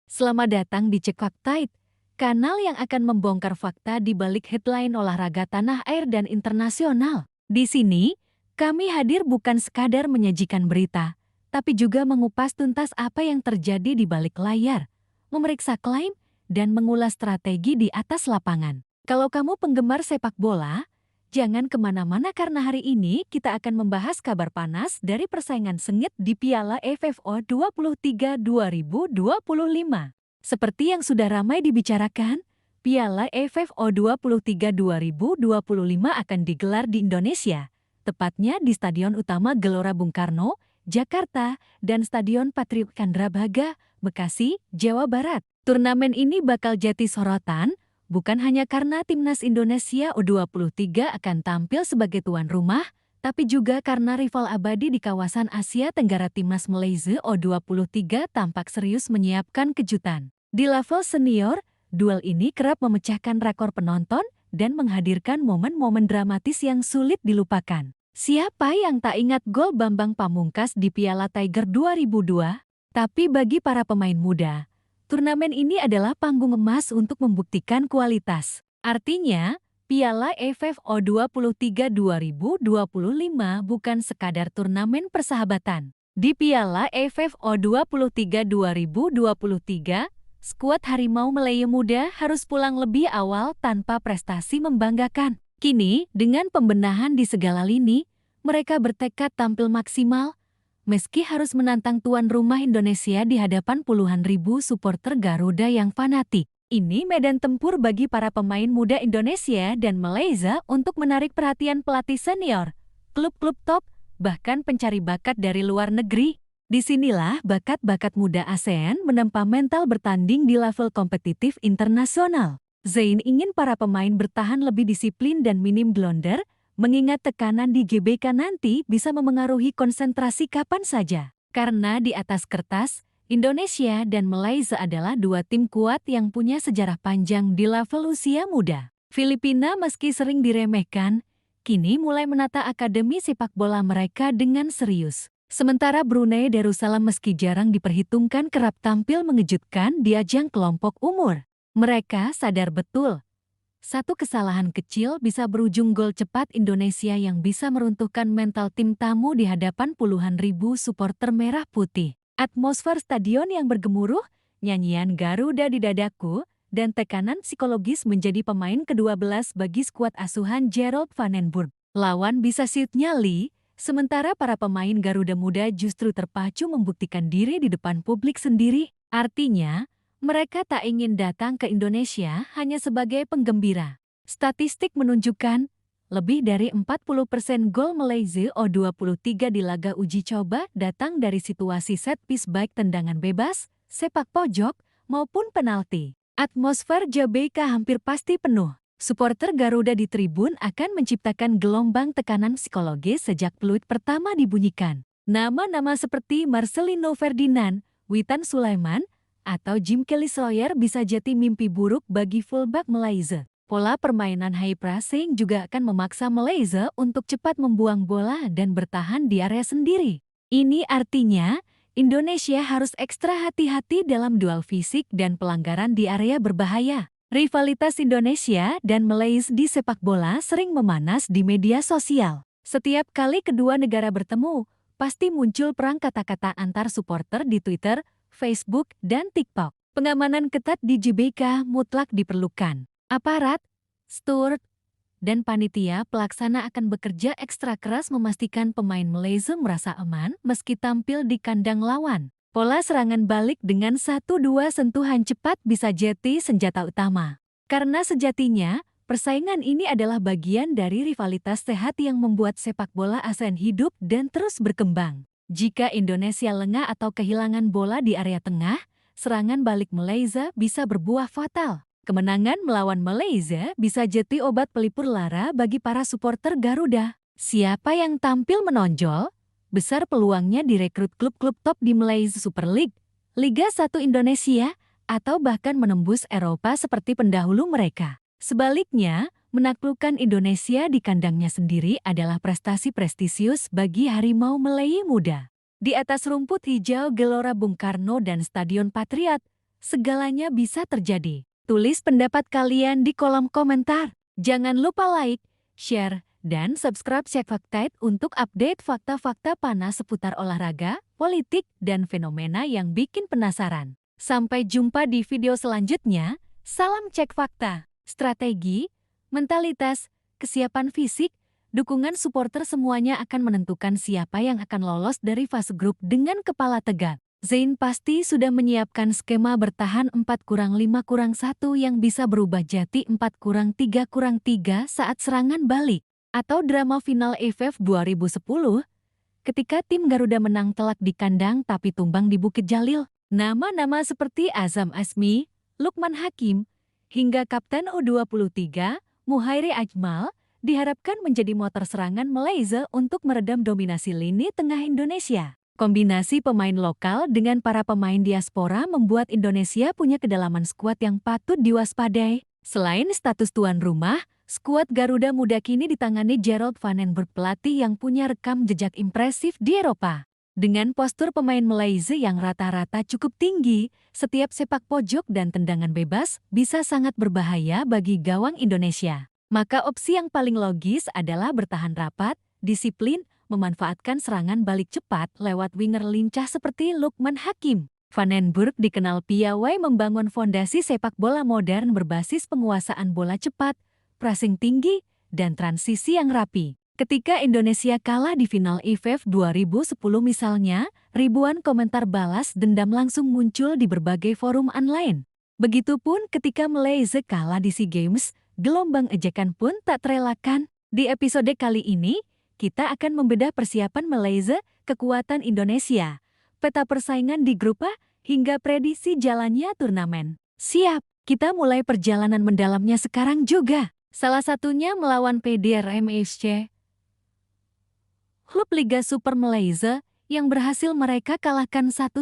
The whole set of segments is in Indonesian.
Selamat datang di Cek Fakta, kanal yang akan membongkar fakta di balik headline olahraga tanah air dan internasional. Di sini, kami hadir bukan sekadar menyajikan berita, tapi juga mengupas tuntas apa yang terjadi di balik layar, memeriksa klaim, dan mengulas strategi di atas lapangan. Kalau kamu penggemar sepak bola, jangan kemana-mana karena hari ini kita akan membahas kabar panas dari persaingan sengit di Piala AFF 23 2025. Seperti yang sudah ramai dibicarakan, Piala AFF 23 2025 akan digelar di Indonesia, tepatnya di Stadion Utama Gelora Bung Karno, Jakarta, dan Stadion Patriot Candrabaga, Bekasi, Jawa Barat. Turnamen ini bakal jadi sorotan, bukan hanya karena timnas Indonesia U23 akan tampil sebagai tuan rumah, tapi juga karena rival abadi di kawasan Asia Tenggara timnas Malaysia U23 tampak serius menyiapkan kejutan. Di level senior, duel ini kerap memecahkan rekor penonton dan menghadirkan momen-momen dramatis yang sulit dilupakan. Siapa yang tak ingat gol Bambang Pamungkas di Piala Tiger 2002? Tapi bagi para pemain muda, turnamen ini adalah panggung emas untuk membuktikan kualitas. Artinya, Piala AFF 23 2025 bukan sekadar turnamen persahabatan. Di Piala AFF 23 2023, skuad Harimau Malaya Muda harus pulang lebih awal tanpa prestasi membanggakan. Kini, dengan pembenahan di segala lini, mereka bertekad tampil maksimal, meski harus menantang tuan rumah Indonesia di hadapan puluhan ribu supporter Garuda yang fanatik. Ini medan tempur bagi para pemain muda Indonesia dan Malaysia untuk menarik perhatian pelatih senior, klub-klub top, bahkan pencari bakat dari luar negeri. Disinilah bakat-bakat muda ASEAN menempa mental bertanding di level kompetitif internasional. Zain ingin para pemain bertahan lebih disiplin dan minim blunder, mengingat tekanan di GBK nanti bisa memengaruhi konsentrasi kapan saja. Karena di atas kertas, Indonesia dan Malaysia adalah dua tim kuat yang punya sejarah panjang di level usia muda. Filipina meski sering diremehkan, kini mulai menata akademi sepak bola mereka dengan serius. Sementara Brunei Darussalam meski jarang diperhitungkan kerap tampil mengejutkan di ajang kelompok umur. Mereka sadar betul, satu kesalahan kecil bisa berujung gol cepat Indonesia yang bisa meruntuhkan mental tim tamu di hadapan puluhan ribu supporter merah putih. Atmosfer stadion yang bergemuruh, nyanyian Garuda di dadaku, dan tekanan psikologis menjadi pemain ke-12 bagi skuad asuhan Gerald Van den Burg. Lawan bisa siut nyali, sementara para pemain Garuda muda justru terpacu membuktikan diri di depan publik sendiri. Artinya, mereka tak ingin datang ke Indonesia hanya sebagai penggembira. Statistik menunjukkan, lebih dari 40% gol Malaysia U23 di laga uji coba datang dari situasi set piece baik tendangan bebas, sepak pojok, maupun penalti. Atmosfer GBK hampir pasti penuh. Supporter Garuda di tribun akan menciptakan gelombang tekanan psikologis sejak peluit pertama dibunyikan. Nama-nama seperti Marcelino Ferdinand, Witan Sulaiman, atau Jim Kelly Sawyer bisa jadi mimpi buruk bagi fullback Malaysia. Pola permainan high pressing juga akan memaksa Malaysia untuk cepat membuang bola dan bertahan di area sendiri. Ini artinya, Indonesia harus ekstra hati-hati dalam duel fisik dan pelanggaran di area berbahaya. Rivalitas Indonesia dan Malaysia di sepak bola sering memanas di media sosial. Setiap kali kedua negara bertemu, pasti muncul perang kata-kata antar supporter di Twitter, Facebook, dan TikTok. Pengamanan ketat di GBK mutlak diperlukan. Aparat, steward, dan panitia pelaksana akan bekerja ekstra keras memastikan pemain Malaysia merasa aman meski tampil di kandang lawan. Pola serangan balik dengan 1-2 sentuhan cepat bisa jadi senjata utama. Karena sejatinya, persaingan ini adalah bagian dari rivalitas sehat yang membuat sepak bola ASEAN hidup dan terus berkembang. Jika Indonesia lengah atau kehilangan bola di area tengah, serangan balik Malaysia bisa berbuah fatal. Kemenangan melawan Malaysia bisa jadi obat pelipur lara bagi para supporter Garuda. Siapa yang tampil menonjol, besar peluangnya direkrut klub-klub top di Malaysia Super League, Liga 1 Indonesia, atau bahkan menembus Eropa seperti pendahulu mereka. Sebaliknya, menaklukkan Indonesia di kandangnya sendiri adalah prestasi prestisius bagi Harimau Malaya Muda. Di atas rumput hijau Gelora Bung Karno dan Stadion Patriot, segalanya bisa terjadi. Tulis pendapat kalian di kolom komentar. Jangan lupa like, share, dan subscribe Cek Fakta untuk update fakta-fakta panas seputar olahraga, politik, dan fenomena yang bikin penasaran. Sampai jumpa di video selanjutnya. Salam Cek Fakta. Strategi, mentalitas, kesiapan fisik, dukungan supporter semuanya akan menentukan siapa yang akan lolos dari fase grup dengan kepala tegak. Zain pasti sudah menyiapkan skema bertahan 4-5-1 yang bisa berubah jadi 4-3-3 saat serangan balik. Atau drama final AFF 2010, ketika tim Garuda menang telak di kandang tapi tumbang di Bukit Jalil. Nama-nama seperti Azam Azmi, Lukman Hakim, hingga Kapten U23, Muhairi Ajmal, diharapkan menjadi motor serangan Malaysia untuk meredam dominasi lini tengah Indonesia. Kombinasi pemain lokal dengan para pemain diaspora membuat Indonesia punya kedalaman skuad yang patut diwaspadai. Selain status tuan rumah, skuad Garuda Muda kini ditangani Gerald van den Berg, pelatih yang punya rekam jejak impresif di Eropa. Dengan postur pemain Malaysia yang rata-rata cukup tinggi, setiap sepak pojok dan tendangan bebas bisa sangat berbahaya bagi gawang Indonesia. Maka opsi yang paling logis adalah bertahan rapat, disiplin, memanfaatkan serangan balik cepat lewat winger lincah seperti Lukman Hakim. Van den Berg dikenal piawai membangun fondasi sepak bola modern berbasis penguasaan bola cepat, pressing tinggi, dan transisi yang rapi. Ketika Indonesia kalah di final AFF 2010 misalnya, ribuan komentar balas dendam langsung muncul di berbagai forum online. Begitupun ketika Malaysia kalah di SEA Games, gelombang ejekan pun tak terelakkan. Di episode kali ini, kita akan membedah persiapan Malaysia, kekuatan Indonesia, peta persaingan di grup A, hingga prediksi jalannya turnamen. Siap, kita mulai perjalanan mendalamnya sekarang juga. Salah satunya melawan PDRM-SC, klub Liga Super Malaysia, yang berhasil mereka kalahkan 1-0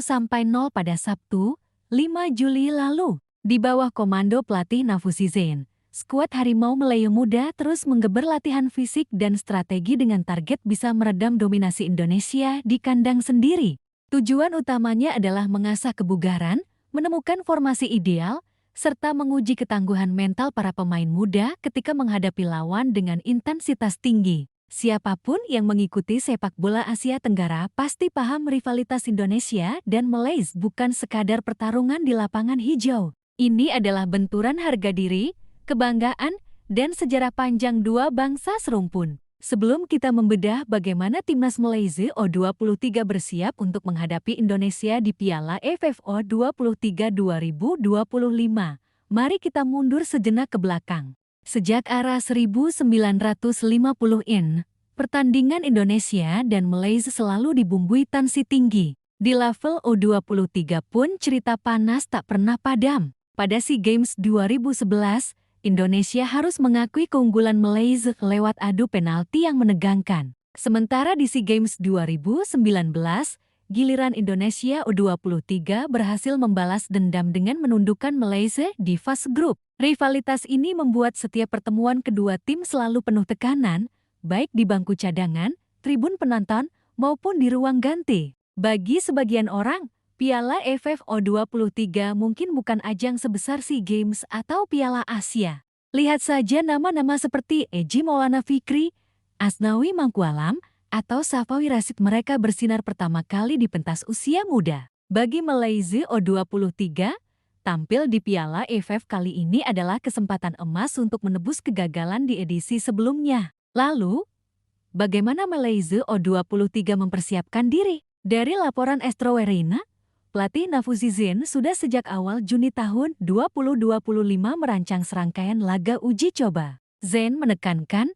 pada Sabtu, 5 Juli lalu. Di bawah komando pelatih Nafuzi Zain, skuad Harimau Melayu Muda terus menggeber latihan fisik dan strategi dengan target bisa meredam dominasi Indonesia di kandang sendiri. Tujuan utamanya adalah mengasah kebugaran, menemukan formasi ideal, serta menguji ketangguhan mental para pemain muda ketika menghadapi lawan dengan intensitas tinggi. Siapapun yang mengikuti sepak bola Asia Tenggara pasti paham rivalitas Indonesia dan Malaysia bukan sekadar pertarungan di lapangan hijau. Ini adalah benturan harga diri, kebanggaan, dan sejarah panjang dua bangsa serumpun. Sebelum kita membedah bagaimana timnas Malaysia U23 bersiap untuk menghadapi Indonesia di Piala AFF U23 2025, mari kita mundur sejenak ke belakang. Sejak era 1950-in, pertandingan Indonesia dan Malaysia selalu dibumbui tensi tinggi. Di level U23 pun cerita panas tak pernah padam. Pada SEA Games 2011, Indonesia harus mengakui keunggulan Malaysia lewat adu penalti yang menegangkan. Sementara di SEA Games 2019, giliran Indonesia U23 berhasil membalas dendam dengan menundukkan Malaysia di fase grup. Rivalitas ini membuat setiap pertemuan kedua tim selalu penuh tekanan, baik di bangku cadangan, tribun penonton, maupun di ruang ganti. Bagi sebagian orang, Piala AFF U23 mungkin bukan ajang sebesar SEA Games atau Piala Asia. Lihat saja nama-nama seperti Eji Maulana Fikri, Asnawi Mangkualam, atau Safawi Rashid, mereka bersinar pertama kali di pentas usia muda. Bagi Malaysia U23, tampil di Piala AFF kali ini adalah kesempatan emas untuk menebus kegagalan di edisi sebelumnya. Lalu, bagaimana Malaysia U23 mempersiapkan diri? Dari laporan Astro Werina, pelatih Nafuzi Zain sudah sejak awal Juni tahun 2025 merancang serangkaian laga uji coba. Zain menekankan,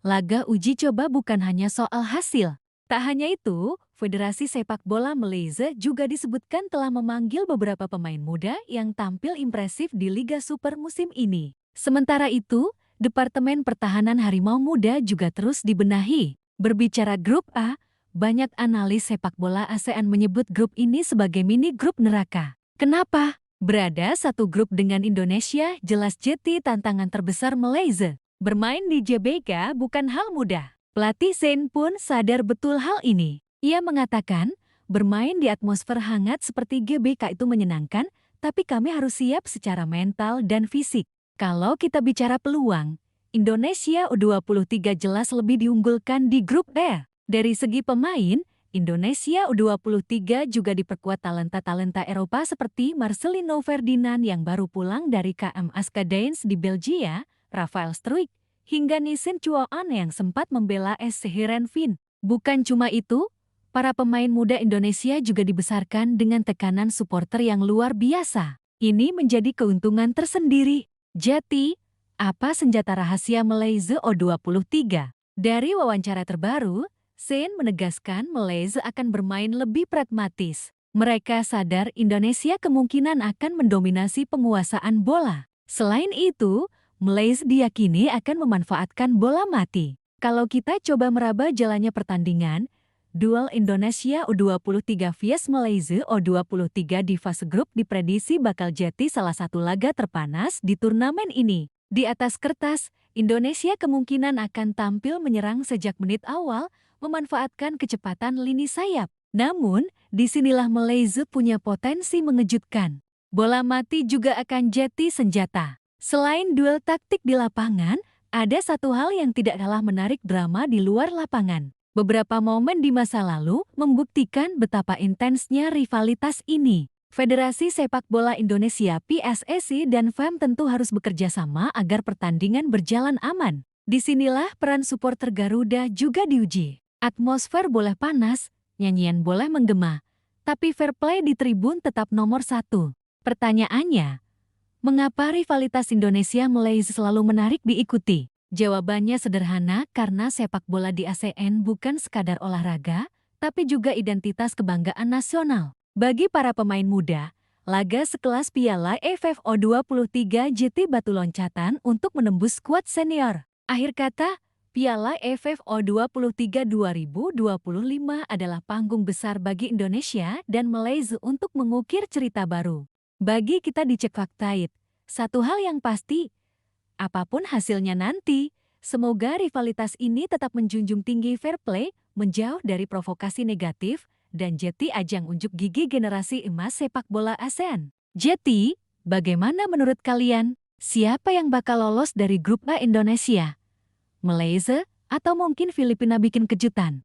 laga uji coba bukan hanya soal hasil. Tak hanya itu, Federasi Sepak Bola Malaysia juga disebutkan telah memanggil beberapa pemain muda yang tampil impresif di Liga Super musim ini. Sementara itu, Departemen Pertahanan Harimau Muda juga terus dibenahi. Berbicara grup A, banyak analis sepak bola ASEAN menyebut grup ini sebagai mini grup neraka. Kenapa? Berada satu grup dengan Indonesia jelas jadi tantangan terbesar Malaysia. Bermain di GBK bukan hal mudah. Pelatih Zain pun sadar betul hal ini. Ia mengatakan, bermain di atmosfer hangat seperti GBK itu menyenangkan, tapi kami harus siap secara mental dan fisik. Kalau kita bicara peluang, Indonesia U23 jelas lebih diunggulkan di grup E. Dari segi pemain, Indonesia U23 juga diperkuat talenta-talenta Eropa seperti Marcelino Ferdinand yang baru pulang dari KM Askadens di Belgia, Rafael Struijk, hingga Nissin Chuan yang sempat membela SC Heerenveen. Bukan cuma itu, para pemain muda Indonesia juga dibesarkan dengan tekanan supporter yang luar biasa. Ini menjadi keuntungan tersendiri. Jadi, apa senjata rahasia Malaysia U23? Dari wawancara terbaru, Sen menegaskan Malaysia akan bermain lebih pragmatis. Mereka sadar Indonesia kemungkinan akan mendominasi penguasaan bola. Selain itu, Malaysia diyakini akan memanfaatkan bola mati. Kalau kita coba meraba jalannya pertandingan, duel Indonesia U23 vs Malaysia U23 di fase grup diprediksi bakal jadi salah satu laga terpanas di turnamen ini. Di atas kertas, Indonesia kemungkinan akan tampil menyerang sejak menit awal, memanfaatkan kecepatan lini sayap. Namun, disinilah Malaysia punya potensi mengejutkan. Bola mati juga akan jadi senjata. Selain duel taktik di lapangan, ada satu hal yang tidak kalah menarik drama di luar lapangan. Beberapa momen di masa lalu membuktikan betapa intensnya rivalitas ini. Federasi Sepak Bola Indonesia (PSSI) dan FEM tentu harus bekerja sama agar pertandingan berjalan aman. Disinilah peran supporter Garuda juga diuji. Atmosfer boleh panas, nyanyian boleh menggema, tapi fair play di tribun tetap nomor satu. Pertanyaannya, mengapa rivalitas Indonesia-Malaysia selalu menarik diikuti? Jawabannya sederhana karena sepak bola di ASEAN bukan sekadar olahraga, tapi juga identitas kebanggaan nasional. Bagi para pemain muda, laga sekelas Piala AFF U23 jadi batu loncatan untuk menembus skuad senior. Akhir kata, Piala AFF U23 2025 adalah panggung besar bagi Indonesia dan Malaysia untuk mengukir cerita baru. Bagi kita di Cek Fakta, satu hal yang pasti, apapun hasilnya nanti, semoga rivalitas ini tetap menjunjung tinggi fair play, menjauh dari provokasi negatif, dan jadi ajang unjuk gigi generasi emas sepak bola ASEAN. Jadi, bagaimana menurut kalian? Siapa yang bakal lolos dari grup A Indonesia? Malaysia, atau mungkin Filipina bikin kejutan?